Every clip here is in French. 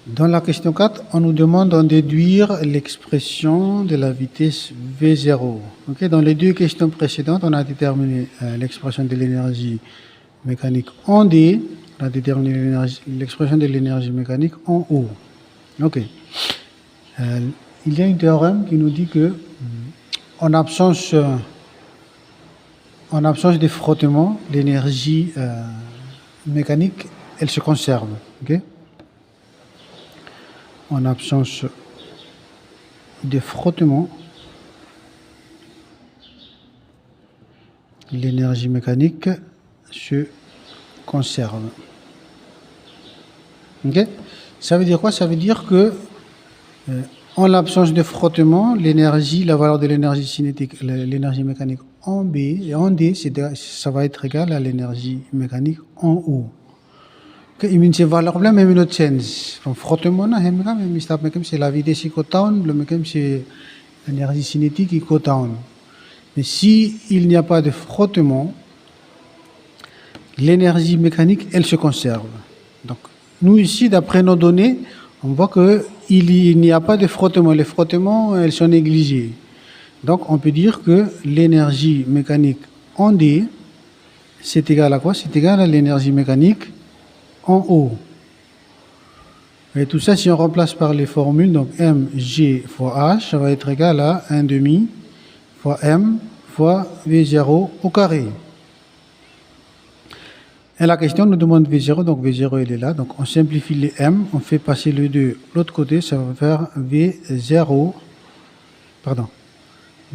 Dans la question 4, on nous demande d'en déduire l'expression de la vitesse V0. Okay, dans les deux questions précédentes, on a déterminé l'expression de l'énergie mécanique en D, on a déterminé l'expression de l'énergie mécanique en O. Ok. Il y a un théorème qui nous dit que en absence de frottement, l'énergie mécanique, elle se conserve. Okay? En absence de frottement, l'énergie mécanique se conserve. Okay? Ça veut dire quoi? Ça veut dire que en l'absence de frottement, l'énergie, la valeur de l'énergie cinétique, l'énergie mécanique en B et en D, ça va être égal à l'énergie mécanique en O. Il y a une valeur blanche, même une autre change. From frottement, c'est la vitesse qui coûte, le mécanisme c'est l'énergie cinétique qui coûte. Mais si il n'y a pas de frottement, l'énergie mécanique, elle se conserve. Donc, nous ici, d'après nos données, on voit qu'il n'y a pas de frottement. Les frottements, elles sont négligés. Donc, on peut dire que l'énergie mécanique en D, c'est égal à quoi? C'est égal à l'énergie mécanique en O. Et tout ça, si on remplace par les formules, donc mg fois h, ça va être égal à 1,5 fois m fois V0 au carré. Et la question nous demande V0, donc V0 il est là, donc on simplifie les m, on fait passer le 2 de l'autre côté, ça va faire V0,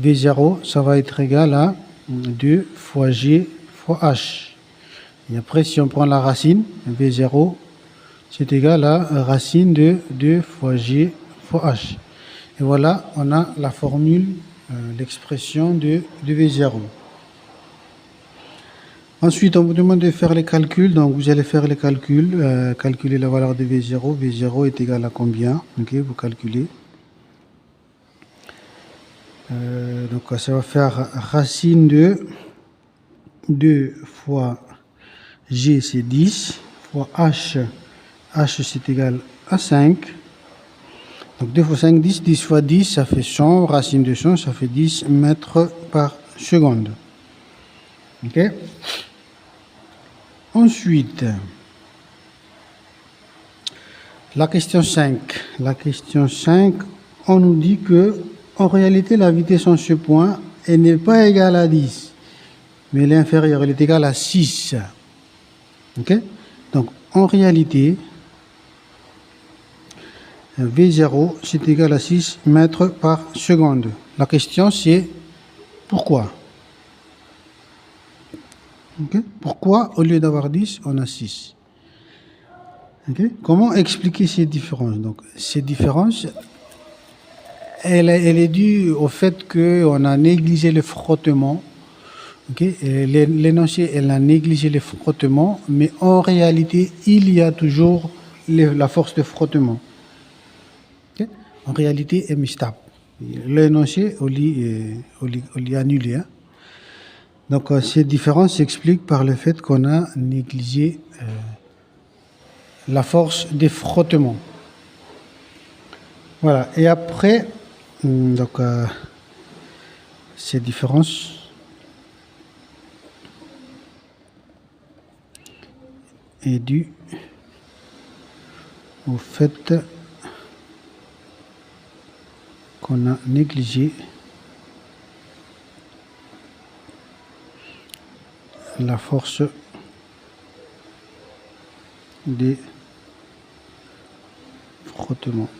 V0, ça va être égal à 2 fois g fois h. Et après, si on prend la racine, V0, c'est égal à racine de 2 fois g fois h. Et voilà, on a la formule, l'expression de V0. Ensuite, on vous demande de faire les calculs. Donc, vous allez faire les calculs, calculer la valeur de V0. V0 est égal à combien? Ok, vous calculez. Donc, ça va faire racine de 2 fois g, c'est 10, fois h. H, c'est égal à 5. Donc, 2 fois 5, 10. 10 fois 10, ça fait 100. Racine de 100, ça fait 10 mètres par seconde. Ok. Ensuite, la question 5. La question 5, on nous dit que, en réalité, la vitesse en ce point, elle n'est pas égale à 10, mais elle est inférieure, elle est égale à 6. Ok? Donc, en réalité, V0, c'est égal à 6 mètres par seconde. La question, c'est pourquoi? Okay. Pourquoi, au lieu d'avoir 10, on a 6? Okay. Comment expliquer ces différences? Donc, ces différences, elle est due au fait qu'on a négligé le frottement. Okay. L'énoncé, elle a négligé le frottement, mais en réalité, il y a toujours la force de frottement. Okay. En réalité, elle est stable. L'énoncé, on l'y annulé. Hein. Donc, ces différences s'expliquent par le fait qu'on a négligé la force des frottements. Voilà. Et après, donc, ces différences est due au fait qu'on a négligé la force des frottements.